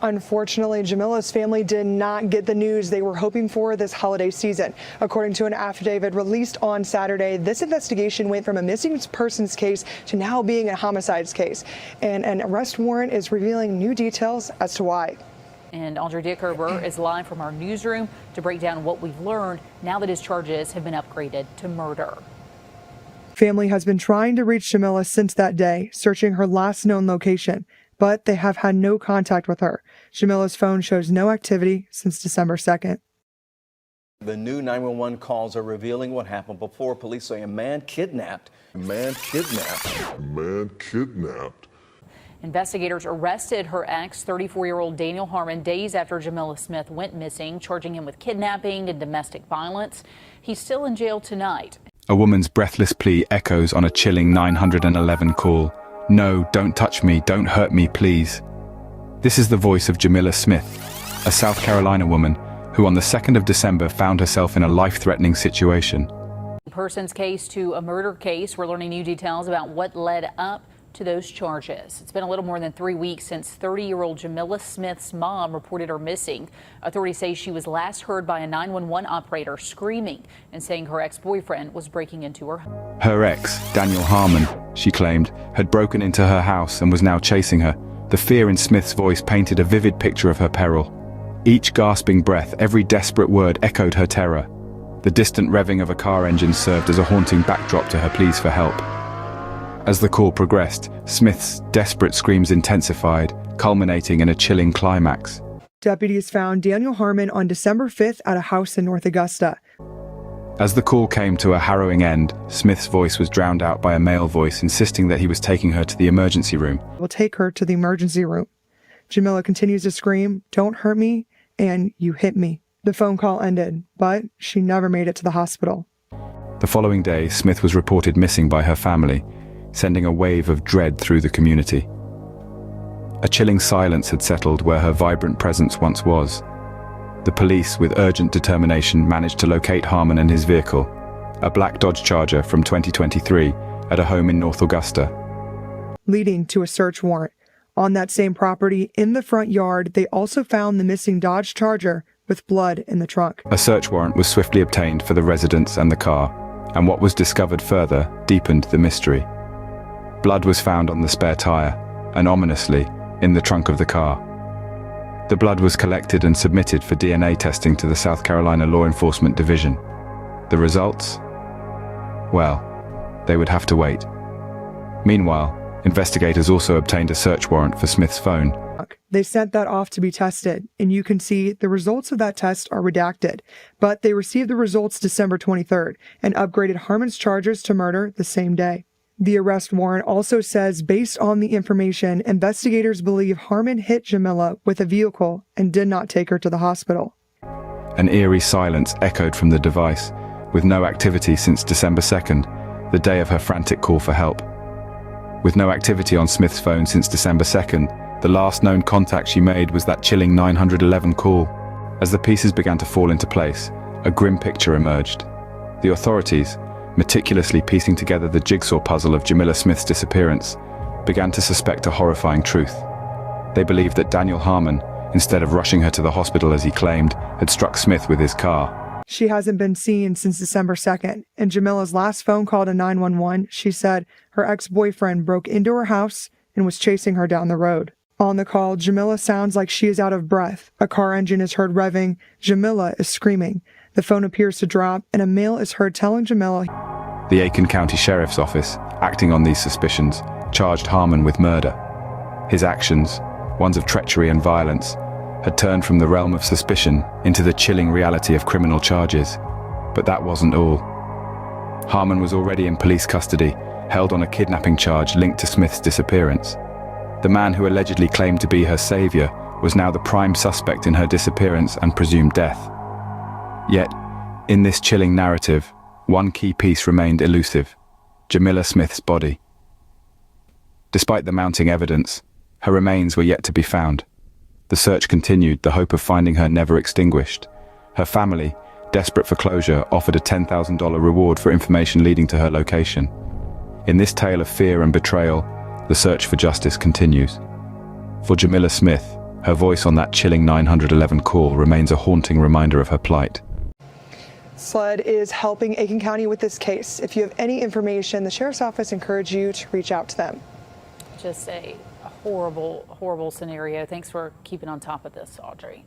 Unfortunately, Jamilla's family did not get the news they were hoping for this holiday season. According to an affidavit released on Saturday, this investigation went from a missing persons case to now being a homicides case. And an arrest warrant is revealing new details as to why. And Andre Dickerber is live from our newsroom to break down what we've learned now that his charges have been upgraded to murder. Family has been trying to reach Jamilla since that day, searching her last known location, but they have had no contact with her. Jamilla's phone shows no activity since December 2nd. The new 911 calls are revealing what happened before. Police say a man kidnapped. Investigators arrested her ex, 34-year-old Daniel Harmon, days after Jamilla Smith went missing, charging him with kidnapping and domestic violence. He's still in jail tonight. A woman's breathless plea echoes on a chilling 911 call. No, don't touch me, don't hurt me, please. This is the voice of Jamilla Smith, a South Carolina woman who on the 2nd of December found herself in a life-threatening situation. Person's case to a murder case. We're learning new details about what led up to those charges. It's been a little more than 3 weeks since 30-year-old Jamilla Smith's mom reported her missing. Authorities say she was last heard by a 911 operator screaming and saying her ex-boyfriend was breaking into her home. Her ex, Daniel Harmon, she claimed, had broken into her house and was now chasing her. The fear in Smith's voice painted a vivid picture of her peril. Each gasping breath, every desperate word echoed her terror. The distant revving of a car engine served as a haunting backdrop to her pleas for help. As the call progressed, Smith's desperate screams intensified, culminating in a chilling climax. Deputies found Daniel Harmon on December 5th at a house in North Augusta. As the call came to a harrowing end, Smith's voice was drowned out by a male voice insisting that he was taking her to the emergency room. We'll take her to the emergency room. Jamilla continues to scream, "Don't hurt me," and "You hit me." The phone call ended, but she never made it to the hospital. The following day, Smith was reported missing by her family, sending a wave of dread through the community. A chilling silence had settled where her vibrant presence once was. The police, with urgent determination, managed to locate Harmon and his vehicle, a black Dodge Charger from 2023, at a home in North Augusta, leading to a search warrant. On that same property, in the front yard, they also found the missing Dodge Charger with blood in the trunk. A search warrant was swiftly obtained for the residence and the car, and what was discovered further deepened the mystery. Blood was found on the spare tire, and ominously, in the trunk of the car. The blood was collected and submitted for DNA testing to the South Carolina Law Enforcement Division. The results? Well, they would have to wait. Meanwhile, investigators also obtained a search warrant for Smith's phone. They sent that off to be tested, and you can see the results of that test are redacted, but they received the results December 23rd and upgraded Harmon's charges to murder the same day. The arrest warrant also says, based on the information, investigators believe Harmon hit Jamilla with a vehicle and did not take her to the hospital. An eerie silence echoed from the device, with no activity since December 2nd, the day of her frantic call for help. With no activity on Smith's phone since December 2nd, the last known contact she made was that chilling 911 call. As the pieces began to fall into place, a grim picture emerged. The authorities, meticulously piecing together the jigsaw puzzle of Jamilla Smith's disappearance, began to suspect a horrifying truth. They believed that Daniel Harmon, instead of rushing her to the hospital as he claimed, had struck Smith with his car. She hasn't been seen since December 2nd. In Jamilla's last phone call to 911, she said her ex-boyfriend broke into her house and was chasing her down the road. On the call, Jamilla sounds like she is out of breath. A car engine is heard revving. Jamilla is screaming. The phone appears to drop, and a male is heard telling Jamilla. The Aiken County Sheriff's Office, acting on these suspicions, charged Harmon with murder. His actions, ones of treachery and violence, had turned from the realm of suspicion into the chilling reality of criminal charges. But that wasn't all. Harmon was already in police custody, held on a kidnapping charge linked to Smith's disappearance. The man who allegedly claimed to be her savior was now the prime suspect in her disappearance and presumed death. Yet, in this chilling narrative, one key piece remained elusive: Jamilla Smith's body. Despite the mounting evidence, her remains were yet to be found. The search continued, the hope of finding her never extinguished. Her family, desperate for closure, offered a $10,000 reward for information leading to her location. In this tale of fear and betrayal, the search for justice continues. For Jamilla Smith, Her voice on that chilling 911 call remains a haunting reminder of her plight. SLED is helping Aiken County with this case. If you have any information, the Sheriff's Office encourages you to reach out to them. Just a horrible, horrible scenario. Thanks for keeping on top of this, Audrey.